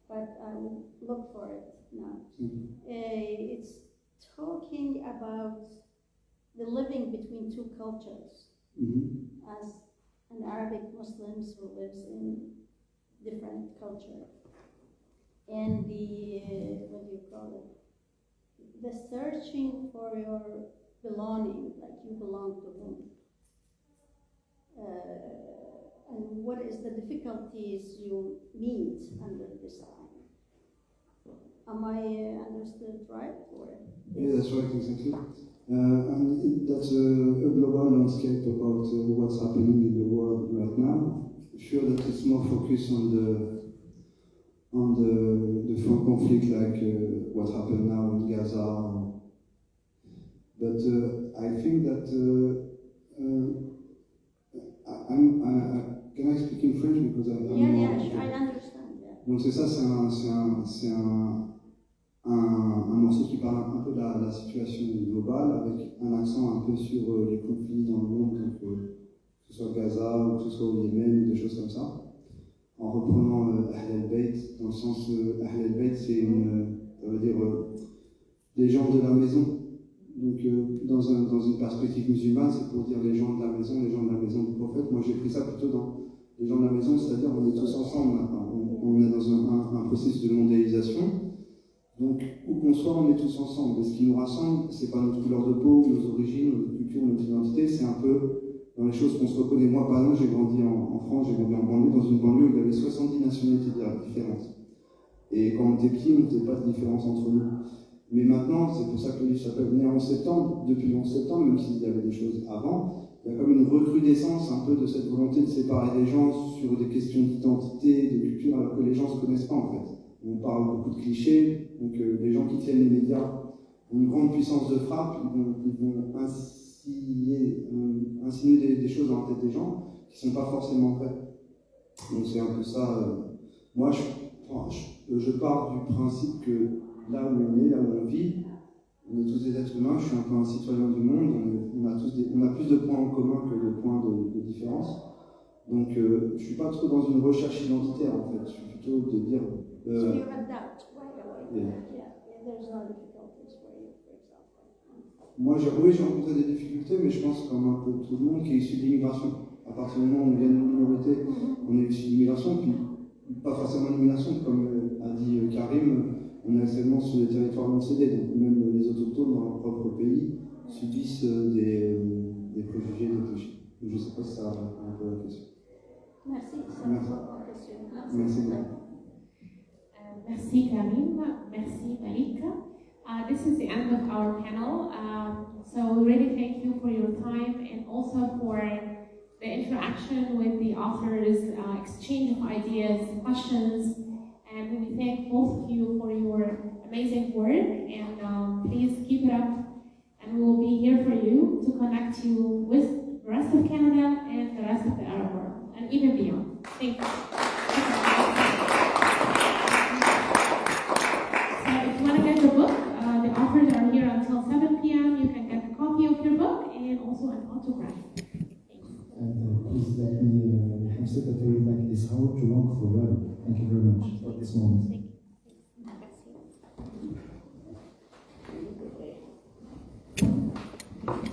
[SPEAKER 5] but I will look for it now. It's talking about the living between two cultures. As an Arabic Muslims who lives in different culture, and the what do you call it? The searching for your belonging, like you belong to whom, and what is the difficulties you meet under this time. Am I understood right? Or
[SPEAKER 3] Yeah, that's right, exactly. And that's a global landscape about what's happening in the world right now. Sure that it's more focused on the front conflict, like what happened now in Gaza. But I think that can I speak in French because
[SPEAKER 5] sure, I understand. Yeah.
[SPEAKER 3] Donc c'est ça, c'est un morceau qui parle un peu de la situation globale, avec un accent un peu sur les conflits dans le monde, donc, que ce soit Gaza ou que ce soit au Yémen, des choses comme ça, en reprenant Ahl al-Bayt, dans le sens Ahl al-Bayt, ça veut dire les gens de la maison. Donc dans une perspective musulmane, c'est pour dire les gens de la maison du prophète. Moi j'ai pris ça plutôt dans les gens de la maison, c'est-à-dire on est tous ensemble maintenant, on est dans un processus de mondialisation. Donc, où qu'on soit, on est tous ensemble. Et ce qui nous rassemble, c'est pas notre couleur de peau, nos origines, notre culture, notre identité, c'est un peu dans les choses qu'on se reconnaît. Moi, par exemple, j'ai grandi en France, j'ai grandi en banlieue, dans une banlieue où il y avait 70 nationalités différentes. Et quand on était petit, on n'était pas de différence entre nous. Mais maintenant, c'est pour ça que le livre s'appelle Né en septembre. Depuis le 11 septembre, même s'il y avait des choses avant, il y a comme une recrudescence un peu de cette volonté de séparer les gens sur des questions d'identité, de culture, alors que les gens ne se connaissent pas en fait. On parle beaucoup de clichés, donc les gens qui tiennent les médias ont une grande puissance de frappe, ils vont insinuer des choses dans la tête des gens qui ne sont pas forcément vraies. Donc c'est un peu ça. Moi, je pars du principe que là où on est, là où on vit, on est tous des êtres humains, je suis un peu un citoyen du monde, on a plus de points en commun que de points de différence. Donc je ne suis pas trop dans une recherche identitaire en fait, je suis plutôt de dire...
[SPEAKER 4] So you adapt right away. Yeah, there's no difficulties for you, for example.
[SPEAKER 3] Moi, j'ai rencontré des difficultés, mais je pense comme un peu tout le monde qui est issu de l'immigration. À partir du moment où on vient d'une minorité, on est issu de l'immigration, puis pas forcément l'immigration, comme a dit Karim, on est seulement sur des territoires non cédés, donc même les autochtones dans leur propre pays subissent des préjugés, des clichés. Je ne sais pas si ça répond un peu à la question.
[SPEAKER 4] Merci.
[SPEAKER 3] Merci.
[SPEAKER 1] Merci Karim, merci Malik. This is the end of our panel. So we really thank you for your time and also for the interaction with the authors, exchange of ideas, questions, and we thank both of you for your amazing work, and please keep it up, and we will be here for you to connect you with the rest of Canada and the rest of the Arab world, and even beyond. Thank you. So if you want to get the book, the authors are here until 7 p.m. You can get a copy of your book and also an autograph.
[SPEAKER 2] And please let me, Reham said that we would like this hour to long forever. Thank you very much for this moment.
[SPEAKER 1] Thank you.